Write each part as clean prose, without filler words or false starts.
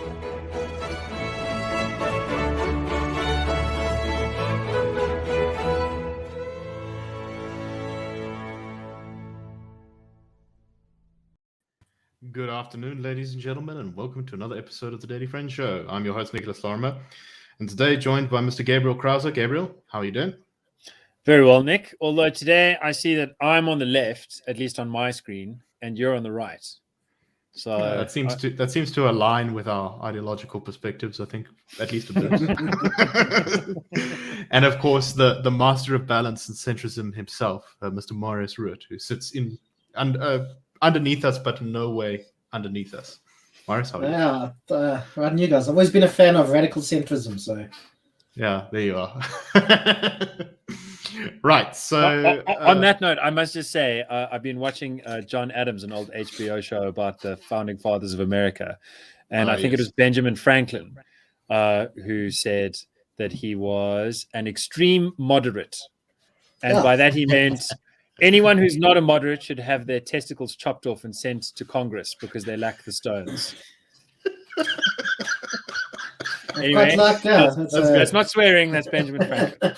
Good afternoon, ladies and gentlemen, and welcome to another episode of the Daily Friends Show. I'm your host, Nicholas Lorimer, and today joined by Mr. Gabriel Crouse. Gabriel, how are you doing? Very well, Nick. Although today I see that I'm on the left, at least on my screen, and you're on the right. So that seems to align with our ideological perspectives, I think, at least a bit. And of course, the master of balance and centrism himself, Mr. Marius Roodt, who sits in underneath us, but in no way underneath us. Marius, how are you? Right, you guys. I've always been a fan of radical centrism, so yeah, there you are. Right. So on that note, I must just say I've been watching John Adams, an old HBO show about the founding fathers of America, and I think it was Benjamin Franklin who said that he was an extreme moderate, and by that he meant anyone who's not a moderate should have their testicles chopped off and sent to Congress because they lack the stones. Anyway, that's not swearing. That's Benjamin Franklin.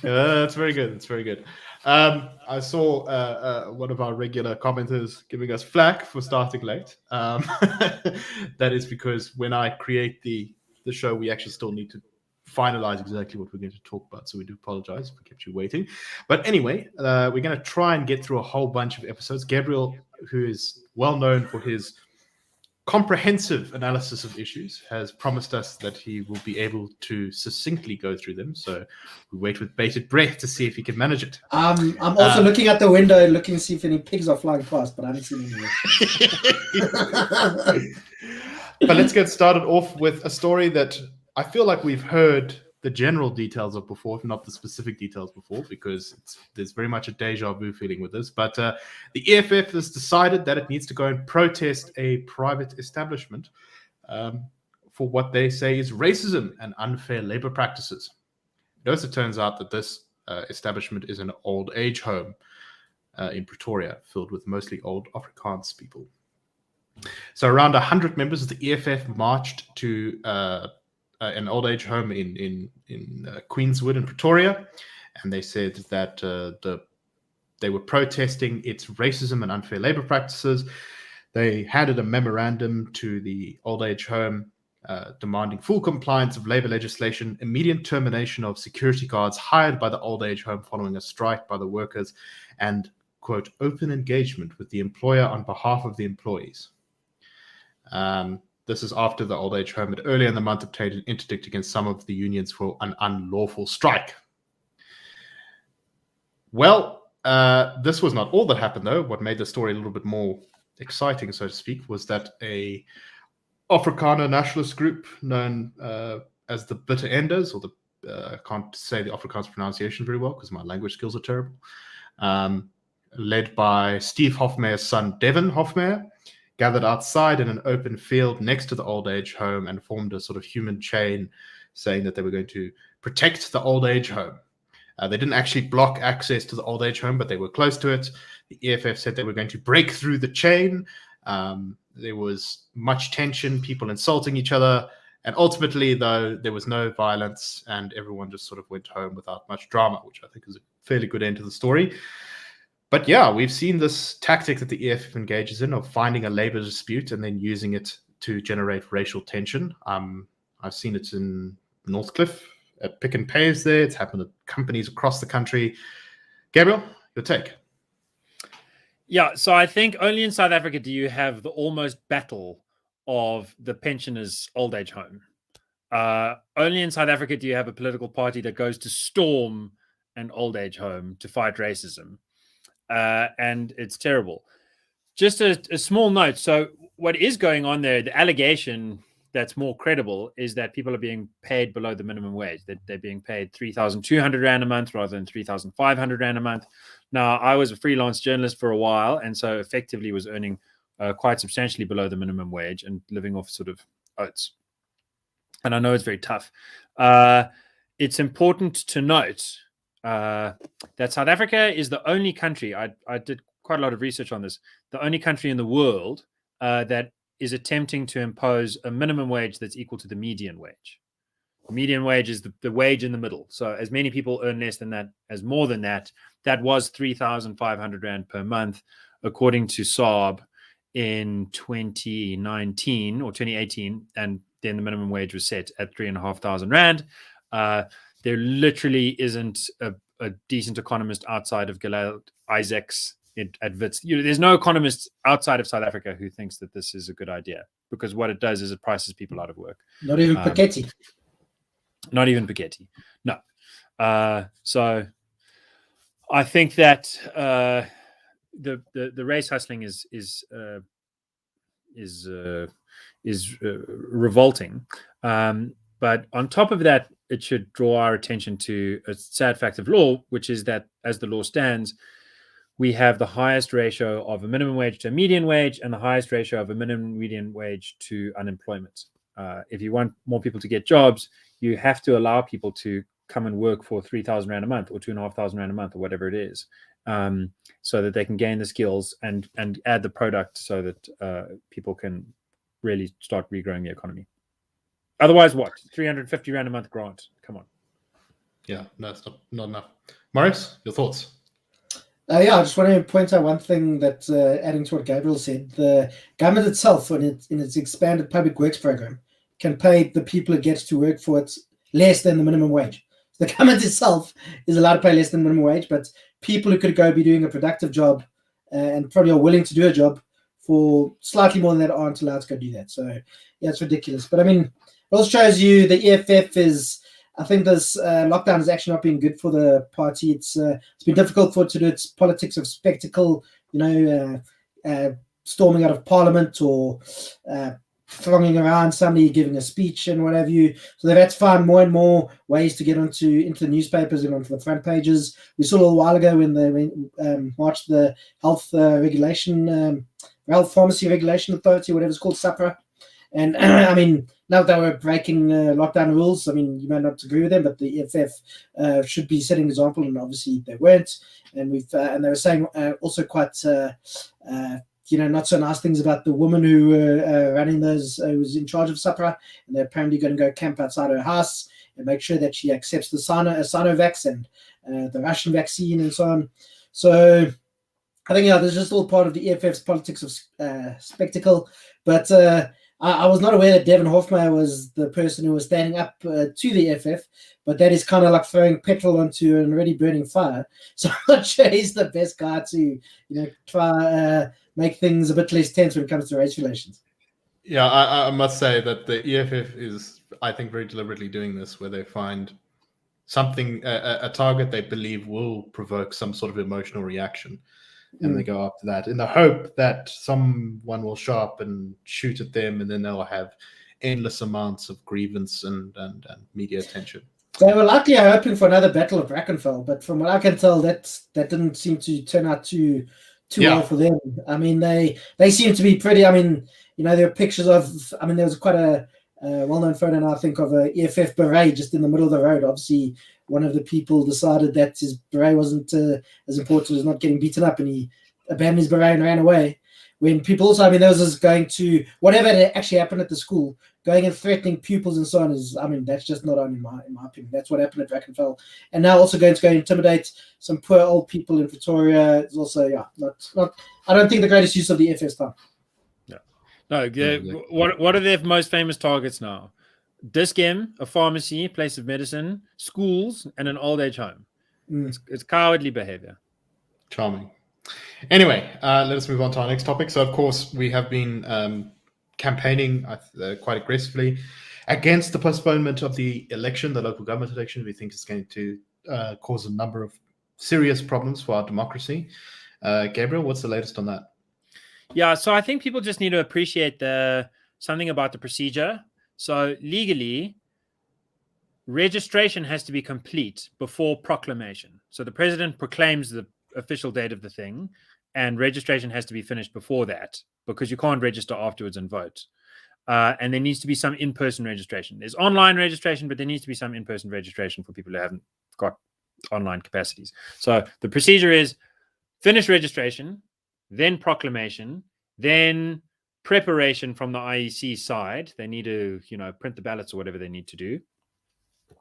That's very good. That's very good. I saw one of our regular commenters giving us flack for starting late. That is because when I create the show, we actually still need to finalize exactly what we're going to talk about. So we do apologize if we kept you waiting. But anyway, we're going to try and get through a whole bunch of episodes. Gabriel, who is well known for his comprehensive analysis of issues, has promised us that he will be able to succinctly go through them. So we wait with bated breath to see if he can manage it. I'm also looking at the window, looking to see if any pigs are flying past, but I haven't seen any yet. But let's get started off with a story that I feel like we've heard the general details of before, if not the specific details before, because there's very much a deja vu feeling with this. But the EFF has decided that it needs to go and protest a private establishment for what they say is racism and unfair labor practices. Notice it turns out that this establishment is an old age home in Pretoria, filled with mostly old Afrikaans people. So around 100 members of the EFF marched to an old age home in Queenswood in Pretoria, and they said that they were protesting its racism and unfair labor practices. They handed a memorandum to the old age home demanding full compliance of labor legislation, immediate termination of security guards hired by the old age home following a strike by the workers, and, quote, open engagement with the employer on behalf of the employees. This is after the old age home had earlier in the month obtained an interdict against some of the unions for an unlawful strike. Well, this was not all that happened, though. What made the story a little bit more exciting, so to speak, was that a Afrikaner nationalist group known as the Bitter Enders, or I can't say the Afrikaans pronunciation very well because my language skills are terrible, led by Steve Hofmeyr's son, Devin Hofmeyr, gathered outside in an open field next to the old age home and formed a sort of human chain, saying that they were going to protect the old age home. They didn't actually block access to the old age home, but they were close to it. The EFF said they were going to break through the chain. There was much tension, people insulting each other. And ultimately, though, there was no violence and everyone just sort of went home without much drama, which I think is a fairly good end to the story. But yeah, we've seen this tactic that the EFF engages in of finding a labor dispute and then using it to generate racial tension. I've seen it in Northcliffe, at Pick and Pays there. It's happened at companies across the country. Gabriel, your take? Yeah, so I think only in South Africa do you have the almost battle of the pensioners' old age home. Only in South Africa do you have a political party that goes to storm an old age home to fight racism. And it's terrible. Just a small note. So what is going on there, the allegation that's more credible is that people are being paid below the minimum wage, that they're being paid 3,200 Rand a month rather than 3,500 Rand a month. Now, I was a freelance journalist for a while, and so effectively was earning quite substantially below the minimum wage and living off sort of oats. And I know it's very tough. It's important to note that South Africa is the only country, I did quite a lot of research on this, the only country in the world that is attempting to impose a minimum wage that's equal to the median wage. The median wage is the wage in the middle. So as many people earn less than that as more than that. That was 3,500 Rand per month, according to Saab in 2019 or 2018. And then the minimum wage was set at 3,500 Rand. There literally isn't a decent economist outside of Gilad Isaacs at Wits. There's no economist outside of South Africa who thinks that this is a good idea, because what it does is it prices people out of work. Not even Piketty. Not even Piketty. No. So I think that the race hustling is revolting. But on top of that, it should draw our attention to a sad fact of law, which is that as the law stands, we have the highest ratio of a minimum wage to a median wage and the highest ratio of a minimum median wage to unemployment. If you want more people to get jobs, you have to allow people to come and work for 3,000 Rand a month or 2,500 Rand a month or whatever it is, so that they can gain the skills and add the product so that people can really start regrowing the economy. Otherwise, what? 350 Rand a month grant? Come on. Yeah, no, it's not enough. Marius, your thoughts? I just want to point out one thing that, adding to what Gabriel said, the government itself, in its expanded public works program, can pay the people it gets to work for it less than the minimum wage. The government itself is allowed to pay less than minimum wage, but people who could go be doing a productive job and probably are willing to do a job for slightly more than that aren't allowed to go do that. So, yeah, it's ridiculous. But, I mean, it also shows you the EFF is... I think this lockdown has actually not been good for the party. It's been difficult for it to do its politics of spectacle, storming out of parliament or thronging around somebody giving a speech and what have you. So they've had to find more and more ways to get into the newspapers and onto the front pages. We saw a little while ago when they marched the health pharmacy regulation authority, whatever it's called, SAPRA. And I mean, now that we're breaking lockdown rules, I mean, you may not agree with them, but the EFF should be setting an example, and obviously they weren't. And and they were saying also quite, not so nice things about the woman who were running those, who was in charge of SAPRA, and they're apparently going to go camp outside her house and make sure that she accepts the Sinovac and the Russian vaccine and so on. So I think, this is just all part of the EFF's politics of spectacle, but. I was not aware that Devin Hofmeyer was the person who was standing up to the EFF, but that is kind of like throwing petrol onto an already burning fire. So I'm not sure he's the best guy to, try make things a bit less tense when it comes to race relations. Yeah, I must say that the EFF is, I think, very deliberately doing this, where they find something, a target they believe will provoke some sort of emotional reaction. And they go after that in the hope that someone will show up and shoot at them, and then they'll have endless amounts of grievance and media attention. They were likely hoping for another Battle of Brackenfell, but from what I can tell, that didn't seem to turn out too well for them. I mean, they seem to be pretty. I mean, there are pictures of. I mean, there was quite a well-known photo now, I think, of a EFF beret just in the middle of the road. Obviously, one of the people decided that his beret wasn't as important as not getting beaten up, and he abandoned his beret and ran away. When people also, I mean, there was this going to, whatever actually happened at the school, going and threatening pupils and so on is, I mean, that's just not on in my opinion. That's what happened at Brackenfell. And now also going to go intimidate some poor old people in Pretoria is also, not I don't think the greatest use of the EFF's time. No, what are their most famous targets now? Dis-Chem, a pharmacy, place of medicine, schools, and an old age home. It's cowardly behavior. Charming. Anyway, let us move on to our next topic. So, of course, we have been campaigning quite aggressively against the postponement of the election, the local government election. We think it's going to cause a number of serious problems for our democracy. Gabriel, what's the latest on that? Yeah, so I think people just need to appreciate something about the procedure. So legally, registration has to be complete before proclamation. So the president proclaims the official date of the thing, and registration has to be finished before that, because you can't register afterwards and vote. And there needs to be some in-person registration. There's online registration, but there needs to be some in-person registration for people who haven't got online capacities. So the procedure is finish registration, then proclamation, then preparation from the IEC side. They need to, you know, print the ballots or whatever they need to do.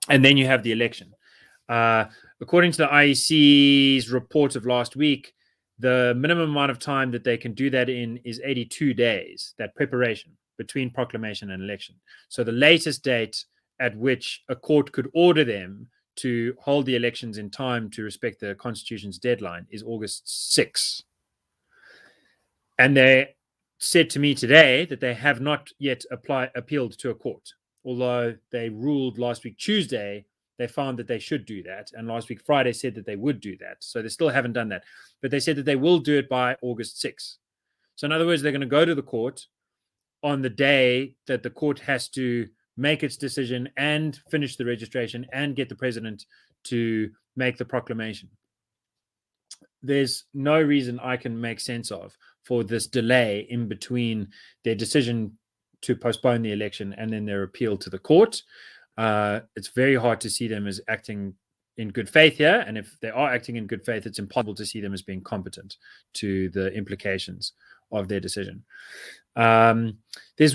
And then you have the election. According to the IEC's report of last week, the minimum amount of time that they can do that in is 82 days, that preparation between proclamation and election. So the latest date at which a court could order them to hold the elections in time to respect the Constitution's deadline is August 6. And they said to me today that they have not yet appealed to a court, although they ruled last week Tuesday they found that they should do that, and last week Friday said that they would do that. So they still haven't done that, but they said that they will do it by August 6. So in other words, they're going to go to the court on the day that the court has to make its decision and finish the registration and get the president to make the proclamation. There's no reason I can make sense of for this delay in between their decision to postpone the election and then their appeal to the court. It's very hard to see them as acting in good faith here. And if they are acting in good faith, it's impossible to see them as being competent to the implications of their decision. There's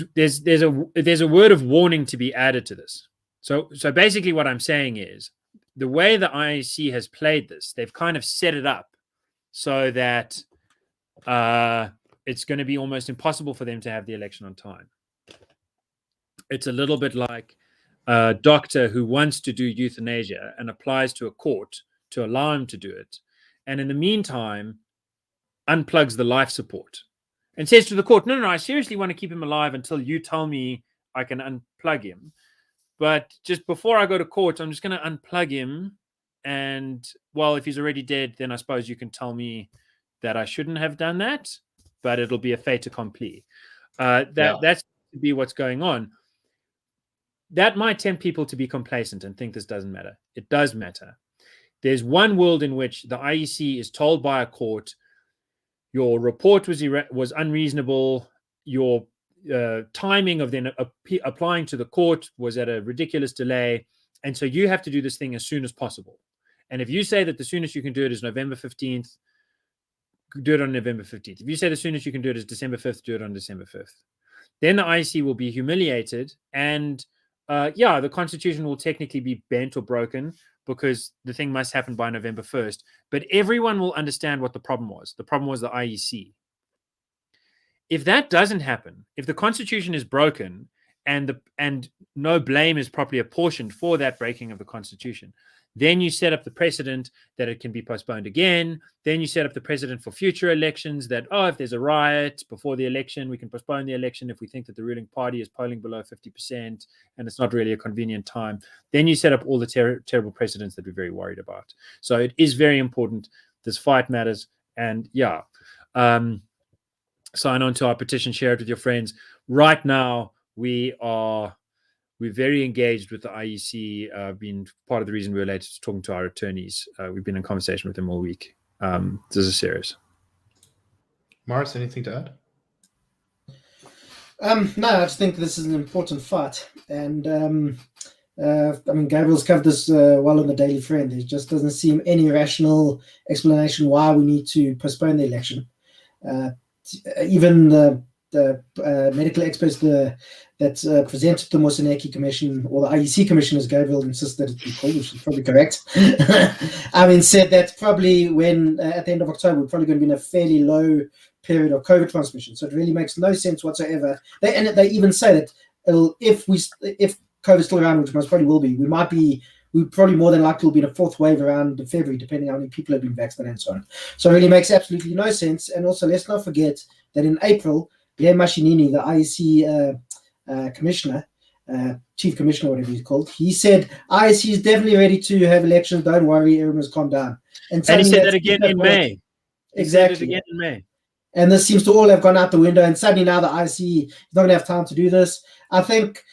a word of warning to be added to this. So basically what I'm saying is the way the IEC has played this, they've kind of set it up so that it's going to be almost impossible for them to have the election on time. It's a little bit like a doctor who wants to do euthanasia and applies to a court to allow him to do it, and in the meantime unplugs the life support and says to the court, no, I seriously want to keep him alive until you tell me I can unplug him. But just before I go to court, I'm just going to unplug him. And, well, if he's already dead, then I suppose you can tell me that I shouldn't have done that, but it'll be a fait accompli. That's to be what's going on. That might tempt people to be complacent and think this doesn't matter. It does matter. There's one world in which the IEC is told by a court, your report was unreasonable, your timing of then applying to the court was at a ridiculous delay, and so you have to do this thing as soon as possible. And if you say that the soonest you can do it is November 15th, do it on November 15th. If you say the soonest you can do it is December 5th, do it on December 5th. Then the IEC will be humiliated, and the Constitution will technically be bent or broken because the thing must happen by November 1st. But everyone will understand what the problem was. The problem was the IEC. If that doesn't happen, if the Constitution is broken and no blame is properly apportioned for that breaking of the Constitution, then you set up the precedent that it can be postponed again. Then you set up the precedent for future elections that, if there's a riot before the election, we can postpone the election if we think that the ruling party is polling below 50% and it's not really a convenient time. Then you set up all the terrible precedents that we're very worried about. So it is very important. This fight matters. And sign on to our petition, share it with your friends. Right now, we're very engaged with the IEC, being part of the reason we're late to talking to our attorneys. We've been in conversation with them all week. This is serious. Marius, anything to add? No, I just think this is an important fight. And Gabriel's covered this well in the Daily Friend. There just doesn't seem any rational explanation why we need to postpone the election. Even the medical experts that presented the Moseneki Commission, or the IEC Commission, as Gabriel insisted it be called, which is probably correct, said that probably when at the end of October, we're probably going to be in a fairly low period of COVID transmission. So it really makes no sense whatsoever. They even say that if COVID's still around, which most probably will be, we probably more than likely will be in a fourth wave around February, depending on how many people have been vaccinated and so on. So it really makes absolutely no sense. And also, let's not forget that in April, Glenn Mashinini, the IEC commissioner, chief commissioner, whatever he's called, he said, IEC is definitely ready to have elections. Don't worry, everyone's calmed down. And he said that again in May. Exactly. He said it again in May. And this seems to all have gone out the window. And suddenly now the IEC is not going to have time to do this. I think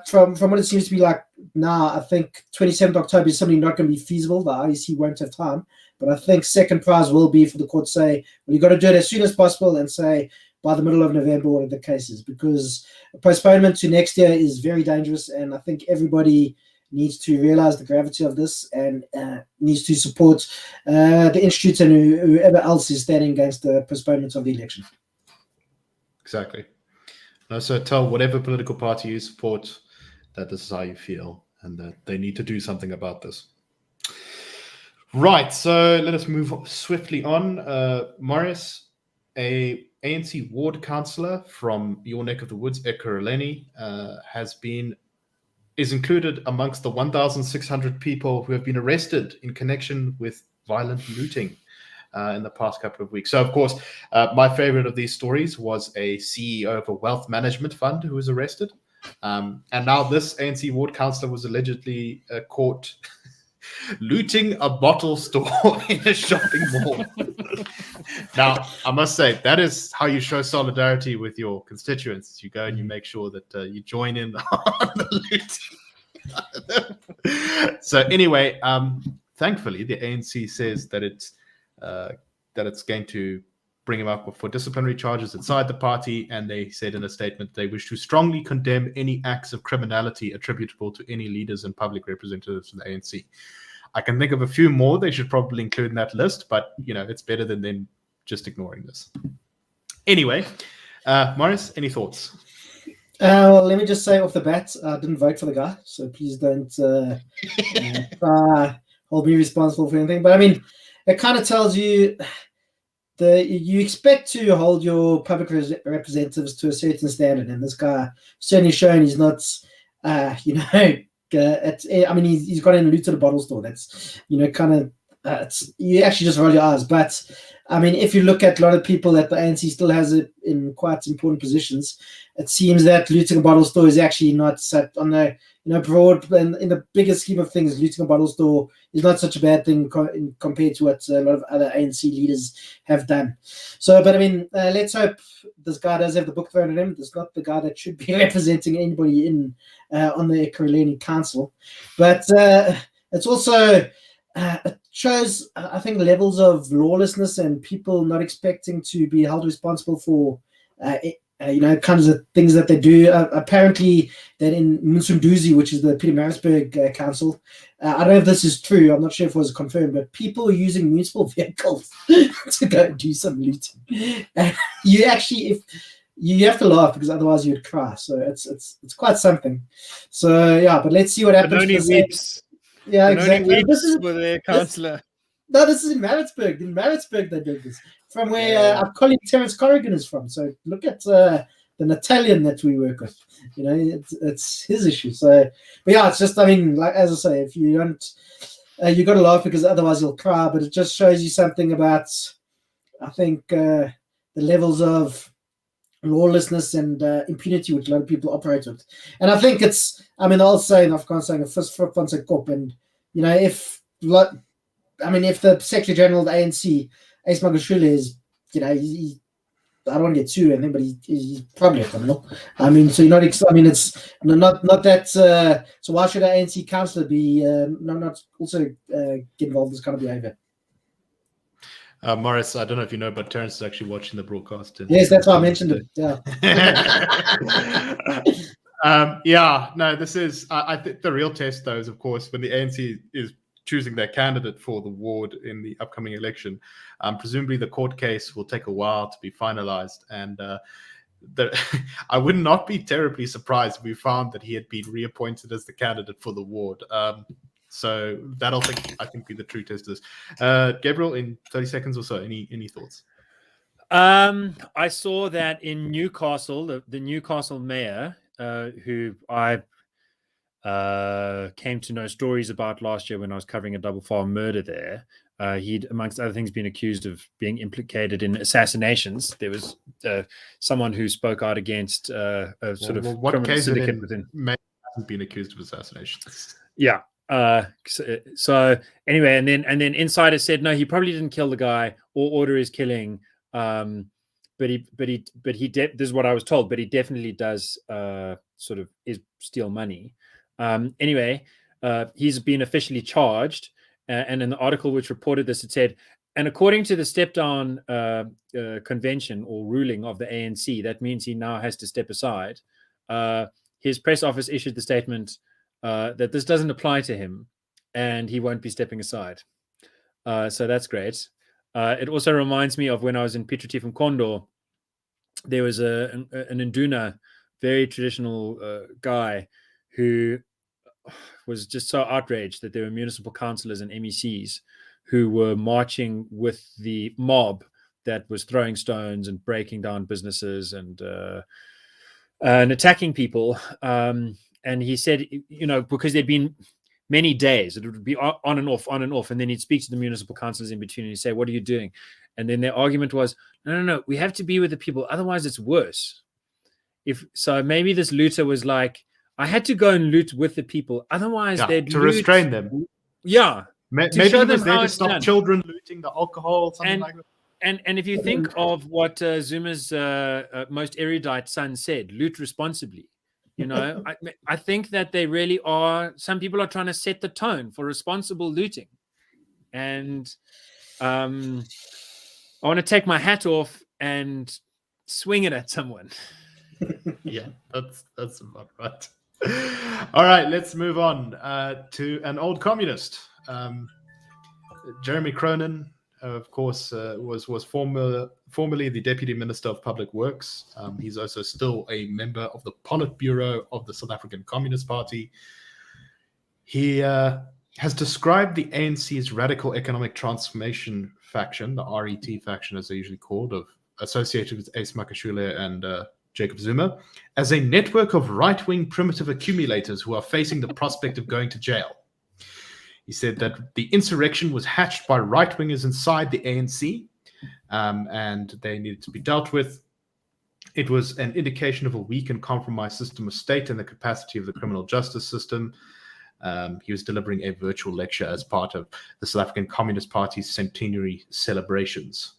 from what it seems to be like now, I think 27th October is something not going to be feasible. The IEC won't have time. But I think second prize will be for the court to say, well, you've got to do it as soon as possible, and say by the middle of November, what are the cases? Because postponement to next year is very dangerous. And I think everybody needs to realize the gravity of this and needs to support the institutes and whoever else is standing against the postponement of the election. Exactly. So tell whatever political party you support that this is how you feel and that they need to do something about this. Right, so let us move swiftly on. Marius, a ANC ward councillor from your neck of the woods, Ekurhuleni, is included amongst the 1,600 people who have been arrested in connection with violent looting in the past couple of weeks. So, of course, my favorite of these stories was a CEO of a wealth management fund who was arrested. And now this ANC ward councillor was allegedly caught looting a bottle store in a shopping mall. Now, I must say, that is how you show solidarity with your constituents. You go and you make sure that you join in on the looting. So anyway, thankfully, the ANC says that it's going to bring him up for disciplinary charges inside the party, and they said in a statement they wish to strongly condemn any acts of criminality attributable to any leaders and public representatives of the ANC. I can think of a few more they should probably include in that list, but it's better than them just ignoring this. Anyway, Marius, any thoughts? Well, let me just say off the bat, I didn't vote for the guy, so please don't hold me responsible for anything. But I mean, it kind of tells you you expect to hold your public representatives to a certain standard, and this guy certainly shown he's not, he's gone in and looted a bottle store. That's, kind of, you actually just roll your eyes. But I mean, if you look at a lot of people that the ANC still has it in quite important positions, it seems that looting a bottle store is actually not set on the broad, and in the bigger scheme of things, looting a bottle store is not such a bad thing compared to what a lot of other ANC leaders have done. So, but I mean, let's hope this guy does have the book thrown at him. This is not the guy that should be representing anybody on the Ekurhuleni Council. But it's also it shows, I think, levels of lawlessness and people not expecting to be held responsible for kinds of things that they do. Apparently, that in Msunduzi, which is the Pietermaritzburg Council, I don't know if this is true, I'm not sure if it was confirmed, but people are using municipal vehicles to go do some looting. And you actually, you have to laugh because otherwise you'd cry. So it's quite something. So yeah, but let's see what happens. Only weeps. Yeah, exactly. This is with their councillor. This is in Maritzburg. In Maritzburg, they did this. From where our colleague Terence Corrigan is from. So look at the Natalian that we work with. It's his issue. So, but yeah, it's just, I mean, like as I say, if you don't, you got to laugh because otherwise you'll cry. But it just shows you something about, I think, the levels of lawlessness and impunity which a lot of people operate with. And I think it's, I mean, I'll say in Afghanistan, a fist for a cop, and if the Secretary General of the ANC, Ace Magashule, is, I don't want to get sued or anything, but he's probably a criminal. I mean, so it's not that. So why should an ANC councillor be not also get involved in this kind of behaviour? Morris, I don't know if you know, but Terence is actually watching the broadcast. Yes, that's why I mentioned it. Yeah. This is, I think the real test, though, is, of course, when the ANC is choosing their candidate for the ward in the upcoming election. Presumably the court case will take a while to be finalized, and I would not be terribly surprised if we found that he had been reappointed as the candidate for the ward. So that'll, I think, be the true test of this. Gabriel, in 30 seconds or so, any thoughts? I saw that in Newcastle, the Newcastle mayor, who I came to know stories about last year when I was covering a double farm murder there. He'd, amongst other things, been accused of being implicated in assassinations. There was someone who spoke out against a sort of criminal syndicate within. May hasn't been accused of assassinations. Yeah. So anyway, and then insiders said no, he probably didn't kill the guy or order his killing. But he this is what I was told. But he definitely does sort of steal money. Anyway, he's been officially charged, and in the article which reported this, it said, and according to the step down convention or ruling of the ANC, that means he now has to step aside. His press office issued the statement that this doesn't apply to him, and he won't be stepping aside. So that's great. It also reminds me of when I was in Piet Retief and Condor. There was an Induna very traditional guy who was just so outraged that there were municipal councillors and MECs who were marching with the mob that was throwing stones and breaking down businesses and attacking people. And he said, because there'd been many days, it would be on and off, and then he'd speak to the municipal councillors in between and he'd say, "What are you doing?" And then their argument was, no, we have to be with the people, otherwise it's worse. So maybe this looter was like, I had to go and loot with the people, otherwise they'd loot, restrain them. Yeah. Maybe it was there to stop children looting the alcohol, something like that. And if you think of what Zuma's most erudite son said, loot responsibly. I think that they really are. Some people are trying to set the tone for responsible looting, and I want to take my hat off and swing it at someone. Yeah, that's about right. All right, let's move on to an old communist. Jeremy Cronin, of course, was formerly the Deputy Minister of Public Works. He's also still a member of the Politburo of the South African Communist Party. He has described the ANC's radical economic transformation faction, the RET faction as they're usually called, associated with Ace Makashule and Jacob Zuma, as a network of right-wing primitive accumulators who are facing the prospect of going to jail. He said that the insurrection was hatched by right-wingers inside the ANC, and they needed to be dealt with. It was an indication of a weak and compromised system of state and the capacity of the criminal justice system. He was delivering a virtual lecture as part of the South African Communist Party's centenary celebrations.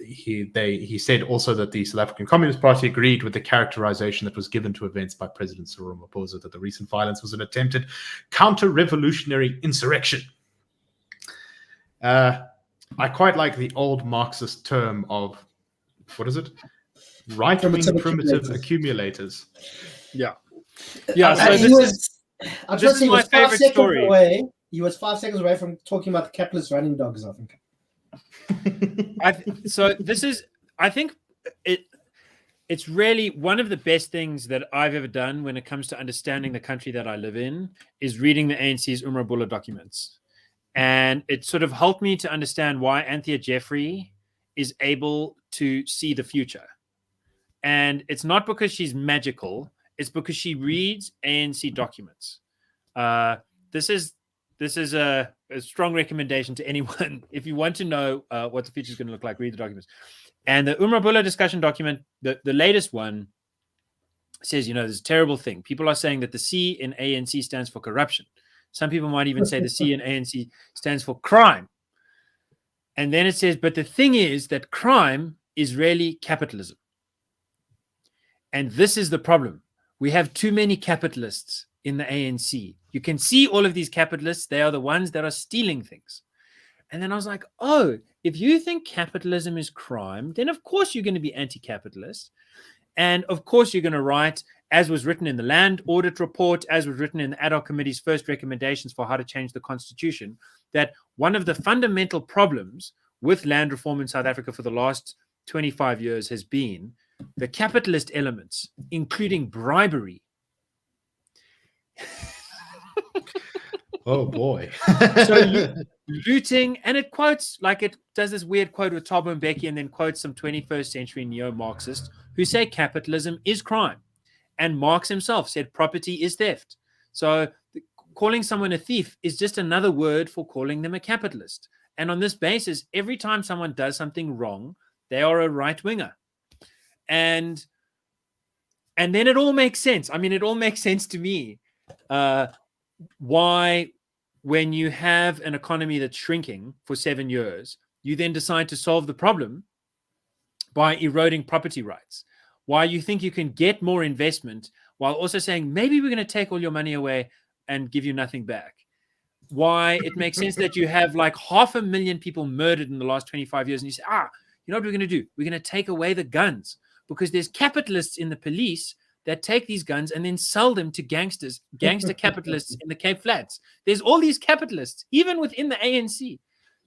He said also that the South African Communist Party agreed with the characterization that was given to events by President Cyril Ramaphosa that the recent violence was an attempted counter-revolutionary insurrection. I quite like the old Marxist term of, what is it? Right-wing primitive accumulators. Yeah. This is my favorite story. He was 5 seconds away from talking about the capitalist running dogs, I think. I think it's really one of the best things that I've ever done when it comes to understanding the country that I live in is reading the ANC's Umrabula documents. And it sort of helped me to understand why Anthea Jeffrey is able to see the future. And it's not because she's magical, it's because she reads ANC documents. This is a strong recommendation to anyone. If you want to know what the future is going to look like, read the documents. And the Umrabula discussion document, the latest one, says, there's a terrible thing. People are saying that the C in ANC stands for corruption. Some people might even say the C in ANC stands for crime. And then it says, but the thing is that crime is really capitalism. And this is the problem. We have too many capitalists in the ANC. You can see all of these capitalists. They are the ones that are stealing things. And then I was like, oh, if you think capitalism is crime, then of course you're going to be anti-capitalist. And of course you're going to write, as was written in the Land Audit Report, as was written in the Ad Hoc Committee's first recommendations for how to change the Constitution, that one of the fundamental problems with land reform in South Africa for the last 25 years has been the capitalist elements, including bribery. Oh boy. So looting, and it quotes, like it does this weird quote with Thabo Mbeki and then quotes some 21st century neo-Marxists who say capitalism is crime. And Marx himself said property is theft. So calling someone a thief is just another word for calling them a capitalist. And on this basis, every time someone does something wrong, they are a right-winger. And then it all makes sense. I mean, it all makes sense to me. Why, when you have an economy that's shrinking for 7 years, you then decide to solve the problem by eroding property rights. Why you think you can get more investment while also saying, maybe we're going to take all your money away and give you nothing back. Why it makes sense that you have like 500,000 people murdered in the last 25 years. And you say, you know what we're going to do? We're going to take away the guns because there's capitalists in the police that take these guns and then sell them to gangster capitalists in the Cape Flats. There's all these capitalists, even within the ANC.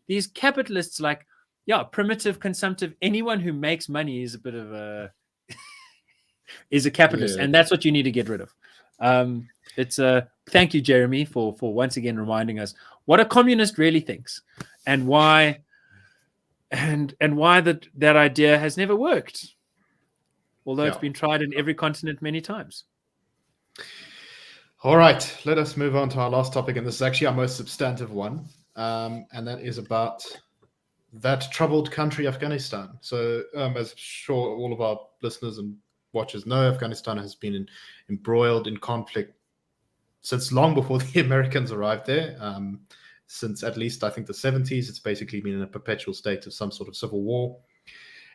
These capitalists, primitive, consumptive, anyone who makes money is a bit of a... is a capitalist, Yeah. and that's what you need to get rid of. It's thank you, Jeremy, for once again reminding us what a communist really thinks, and why that idea has never worked, although it's been tried in every continent many times. All right, let us move on to our last topic, and this is actually our most substantive one, and that is about that troubled country, Afghanistan. So, as sure all of our listeners and watchers know, Afghanistan has been embroiled in conflict since long before the Americans arrived there. Since at least, I think, the 70s, it's basically been in a perpetual state of some sort of civil war.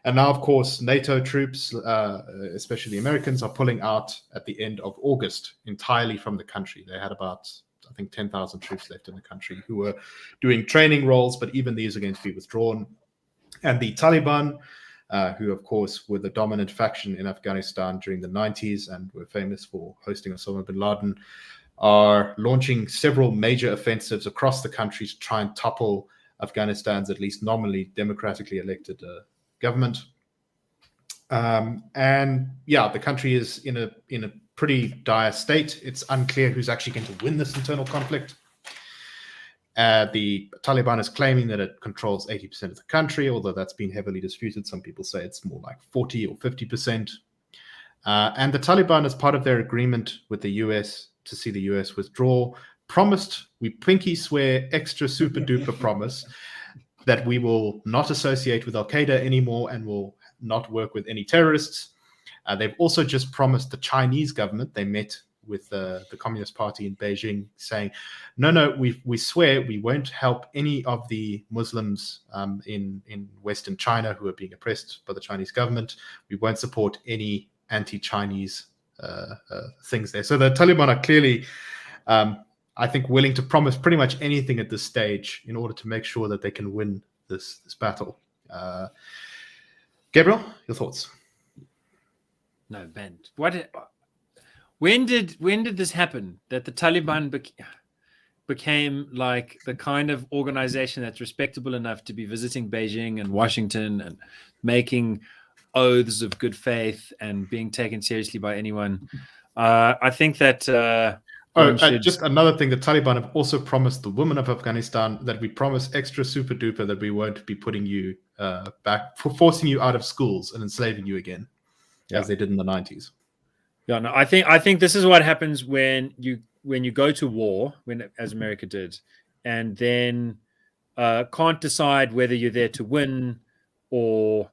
And now, of course, NATO troops, especially the Americans, are pulling out at the end of August entirely from the country. They had about, I think, 10,000 troops left in the country who were doing training roles, but even these are going to be withdrawn. And the Taliban, who, of course, were the dominant faction in Afghanistan during the 90s and were famous for hosting Osama bin Laden, are launching several major offensives across the country to try and topple Afghanistan's at least nominally democratically elected government. And yeah, the country is in a pretty dire state. It's unclear who's actually going to win this internal conflict. The Taliban is claiming that it controls 80% of the country, although that's been heavily disputed. Some people say it's more like 40 or 50%. And the Taliban, as part of their agreement with the US to see the US withdraw, promised, we pinky swear, extra super duper promise, that we will not associate with Al-Qaeda anymore and will not work with any terrorists. They've also just promised the Chinese government, they met with the Communist Party in Beijing, saying, no, we swear we won't help any of the Muslims in Western China who are being oppressed by the Chinese government. We won't support any anti-Chinese things there. So the Taliban are clearly, I think, willing to promise pretty much anything at this stage in order to make sure that they can win this battle. Gabriel, your thoughts? No, Ben. When did this happen? That the Taliban became like the kind of organization that's respectable enough to be visiting Beijing and Washington and making oaths of good faith and being taken seriously by anyone. I think that. Just another thing, the Taliban have also promised the women of Afghanistan that we promise extra super duper that we won't be putting you back, for forcing you out of schools and enslaving you again, as they did in the 90s. Yeah, no, I think this is what happens when you go to war, as America did, and then can't decide whether you're there to win or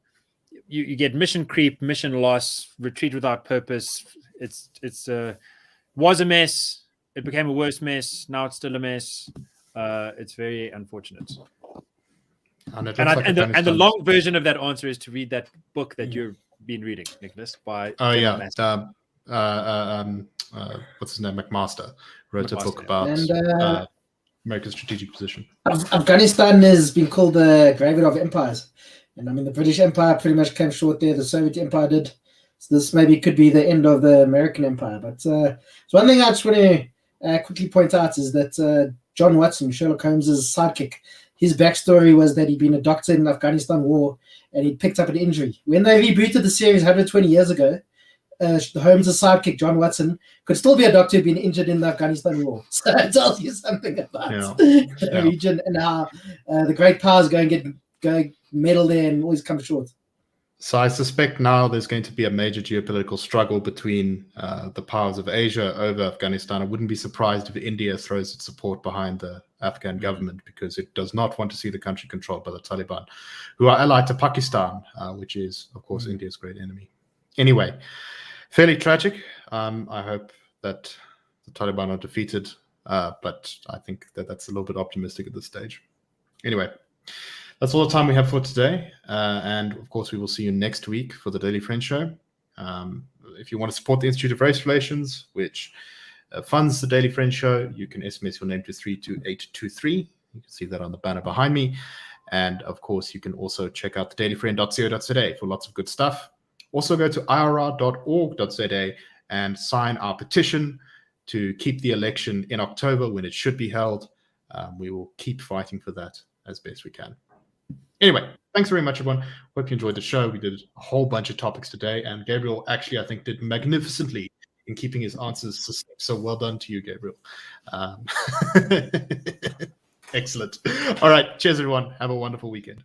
you get mission creep, mission loss, retreat without purpose. It's was a mess. It became a worse mess. Now it's still a mess. It's very unfortunate. And the long version of that answer is to read that book that you've been reading, Nicholas. By what's his name? McMaster wrote a book about America's strategic position. Afghanistan has been called the graveyard of empires, and I mean the British Empire pretty much came short there. The Soviet Empire did. So this maybe could be the end of the American Empire. But so one thing I just want to quickly point out is that John Watson, Sherlock Holmes' sidekick, his backstory was that he'd been a doctor in the Afghanistan war and he picked up an injury. When they rebooted the series 120 years ago, Holmes' sidekick, John Watson, could still be a doctor who'd been injured in the Afghanistan war. So it tells you something about the region and how the great powers go meddle there and always come short. So I suspect now there's going to be a major geopolitical struggle between the powers of Asia over Afghanistan. I wouldn't be surprised if India throws its support behind the Afghan government because it does not want to see the country controlled by the Taliban, who are allied to Pakistan, which is, of course, India's great enemy. Anyway, fairly tragic. I hope that the Taliban are defeated, but I think that's a little bit optimistic at this stage. Anyway. That's all the time we have for today. And of course, we will see you next week for the Daily Friend Show. If you want to support the Institute of Race Relations, which funds the Daily Friend Show, you can SMS your name to 32823. You can see that on the banner behind me. And of course, you can also check out thedailyfriend.co.za for lots of good stuff. Also go to irr.org.za and sign our petition to keep the election in October when it should be held. We will keep fighting for that as best we can. Anyway, thanks very much, everyone. Hope you enjoyed the show. We did a whole bunch of topics today, and Gabriel actually, I think, did magnificently in keeping his answers succinct. So well done to you, Gabriel. Excellent. All right. Cheers, everyone. Have a wonderful weekend.